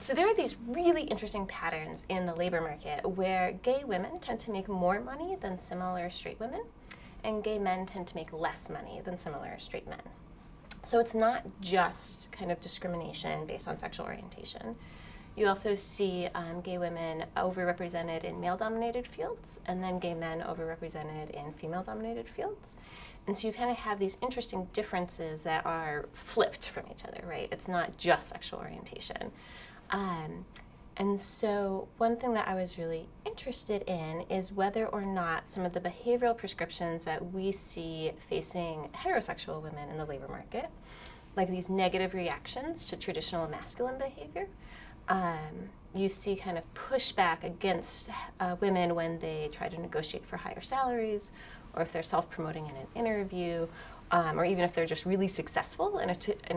So there are these really interesting patterns in the labor market where gay women tend to make more money than similar straight women, and gay men tend to make less money than similar straight men. So it's not just kind of discrimination based on sexual orientation. You also see gay women overrepresented in male-dominated fields, and then gay men overrepresented in female-dominated fields. And so you kind of have these interesting differences that are flipped from each other, right? It's not just sexual orientation. And so one thing that I was really interested in is whether or not some of the behavioral prescriptions that we see facing heterosexual women in the labor market, like these negative reactions to traditional masculine behavior, you see kind of pushback against women when they try to negotiate for higher salaries, or if they're self-promoting in an interview, or even if they're just really successful in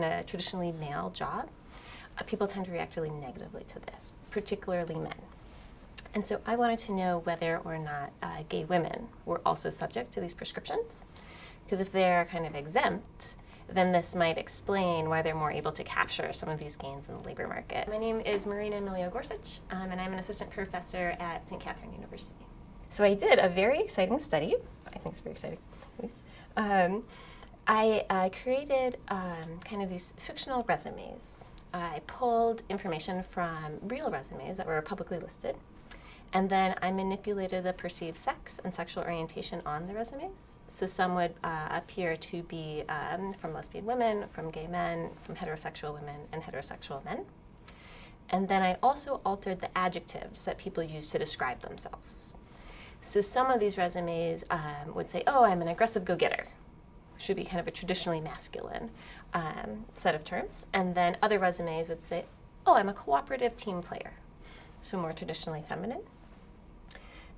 a traditionally male job. People tend to react really negatively to this, particularly men. And so I wanted to know whether or not gay women were also subject to these prescriptions, because if they're kind of exempt, then this might explain why they're more able to capture some of these gains in the labor market. My name is Marina Gorsuch, and I'm an assistant professor at St. Catherine University. So I did a very exciting study. I think it's very exciting, at least. I created kind of these fictional resumes. I pulled information from real resumes that were publicly listed, and then I manipulated the perceived sex and sexual orientation on the resumes. So some would appear to be from lesbian women, from gay men, from heterosexual women, and heterosexual men. And then I also altered the adjectives that people use to describe themselves. So some of these resumes would say, oh, I'm an aggressive go-getter, which would be kind of a traditionally masculine set of terms. And then other resumes would say, oh, I'm a cooperative team player, so more traditionally feminine.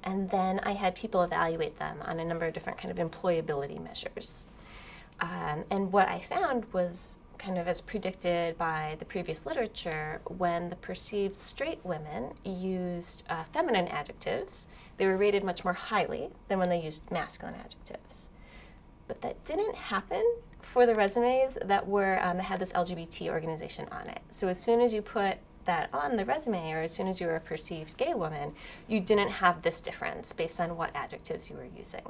And then I had people evaluate them on a number of different kind of employability measures. And what I found was kind of as predicted by the previous literature, when the perceived straight women used feminine adjectives, they were rated much more highly than when they used masculine adjectives. But that didn't happen for the resumes that had this LGBT organization on it. So as soon as you put that on the resume, or as soon as you were a perceived gay woman, you didn't have this difference based on what adjectives you were using.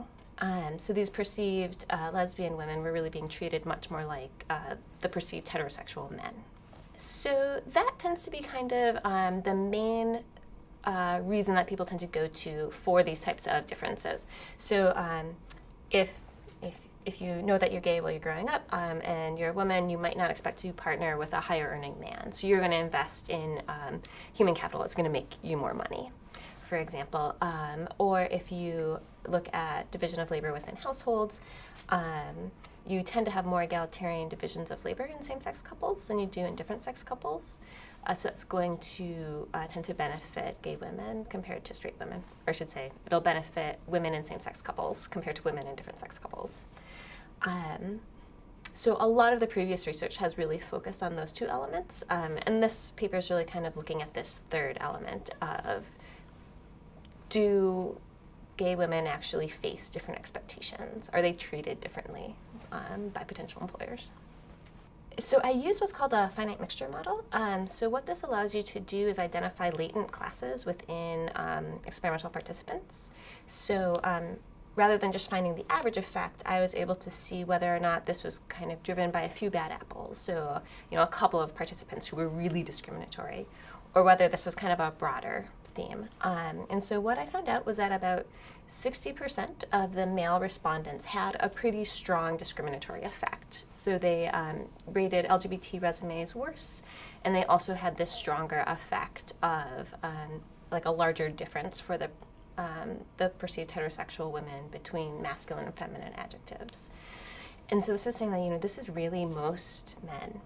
So these perceived lesbian women were really being treated much more like the perceived heterosexual men. So that tends to be kind of the main reason that people tend to go to for these types of differences. So if you know that you're gay while you're growing up and you're a woman, you might not expect to partner with a higher earning man. So you're going to invest in human capital that's going to make you more money, for example. Or if you look at division of labor within households, you tend to have more egalitarian divisions of labor in same-sex couples than you do in different-sex couples. So it's going to tend to benefit gay women compared to straight women. Or I should say, it'll benefit women in same-sex couples compared to women in different-sex couples. So a lot of the previous research has really focused on those two elements. And this paper is really kind of looking at this third element of, do gay women actually face different expectations? Are they treated differently by potential employers? So I use what's called a finite mixture model. So what this allows you to do is identify latent classes within experimental participants. So rather than just finding the average effect, I was able to see whether or not this was kind of driven by a few bad apples. So, a couple of participants who were really discriminatory, or whether this was kind of a broader theme. And so what I found out was that about 60% of the male respondents had a pretty strong discriminatory effect. So they rated LGBT resumes worse, and they also had this stronger effect of like a larger difference for the perceived heterosexual women between masculine and feminine adjectives. And so this was saying that, this is really most men.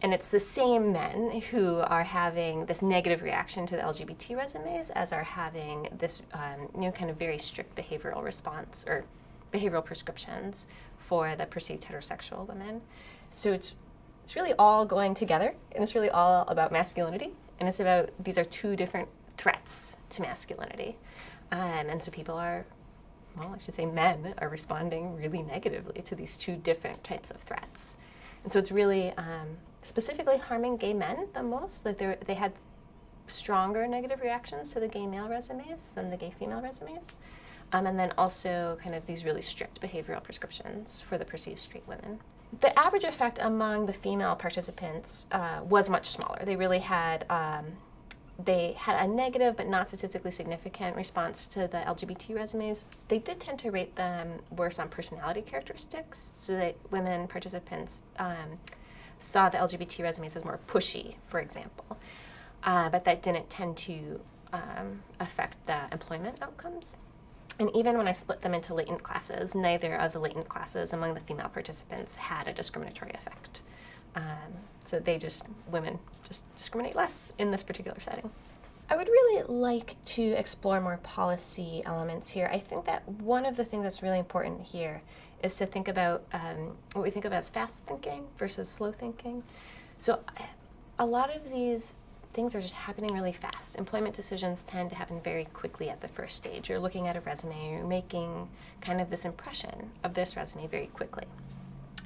And it's the same men who are having this negative reaction to the LGBT resumes as are having this kind of very strict behavioral response or behavioral prescriptions for the perceived heterosexual women. So it's really all going together, and it's really all about masculinity, and it's about, these are two different threats to masculinity. And so people are, men are responding really negatively to these two different types of threats. And so it's really specifically harming gay men the most. Like they had stronger negative reactions to the gay male resumes than the gay female resumes. And then also kind of these really strict behavioral prescriptions for the perceived straight women. The average effect among the female participants was much smaller. They really had a negative but not statistically significant response to the LGBT resumes. They did tend to rate them worse on personality characteristics, so that women participants saw the LGBT resumes as more pushy, for example. But that didn't tend to affect the employment outcomes. And even when I split them into latent classes, neither of the latent classes among the female participants had a discriminatory effect. So women just discriminate less in this particular setting. I would really like to explore more policy elements here. I think that one of the things that's really important here is to think about what we think of as fast thinking versus slow thinking. So a lot of these things are just happening really fast. Employment decisions tend to happen very quickly at the first stage. You're looking at a resume, you're making kind of this impression of this resume very quickly.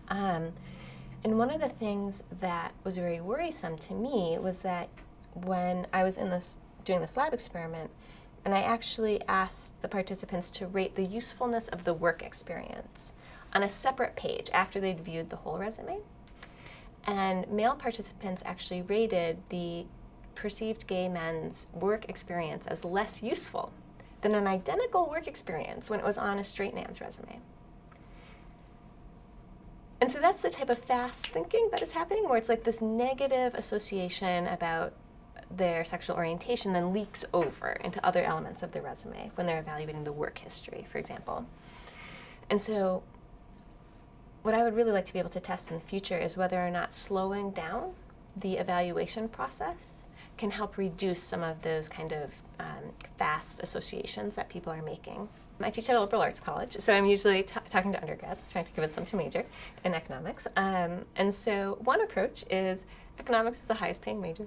And one of the things that was very worrisome to me was that when I was doing this lab experiment, and I actually asked the participants to rate the usefulness of the work experience on a separate page after they'd viewed the whole resume. And male participants actually rated the perceived gay men's work experience as less useful than an identical work experience when it was on a straight man's resume. And so that's the type of fast thinking that is happening, where it's like this negative association about their sexual orientation then leaks over into other elements of their resume when they're evaluating the work history, for example. And so what I would really like to be able to test in the future is whether or not slowing down the evaluation process can help reduce some of those kind of fast associations that people are making. I teach at a liberal arts college, so I'm usually talking to undergrads, trying to convince them to major in economics. And so one approach is economics is the highest paying major.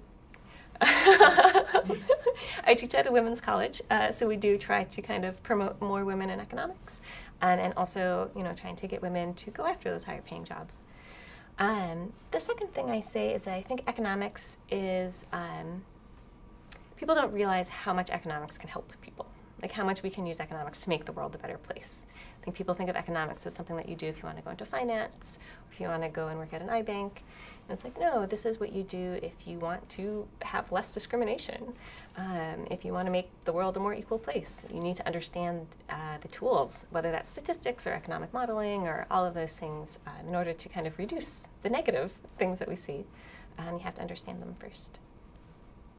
I teach at a women's college, so we do try to kind of promote more women in economics, and also, trying to get women to go after those higher paying jobs. The second thing I say is that I think economics is, people don't realize how much economics can help people, like how much we can use economics to make the world a better place. I think people think of economics as something that you do if you want to go into finance, or if you want to go and work at an iBank. And it's like, no, this is what you do if you want to have less discrimination, if you want to make the world a more equal place. You need to understand the tools, whether that's statistics or economic modeling or all of those things, in order to kind of reduce the negative things that we see. You have to understand them first.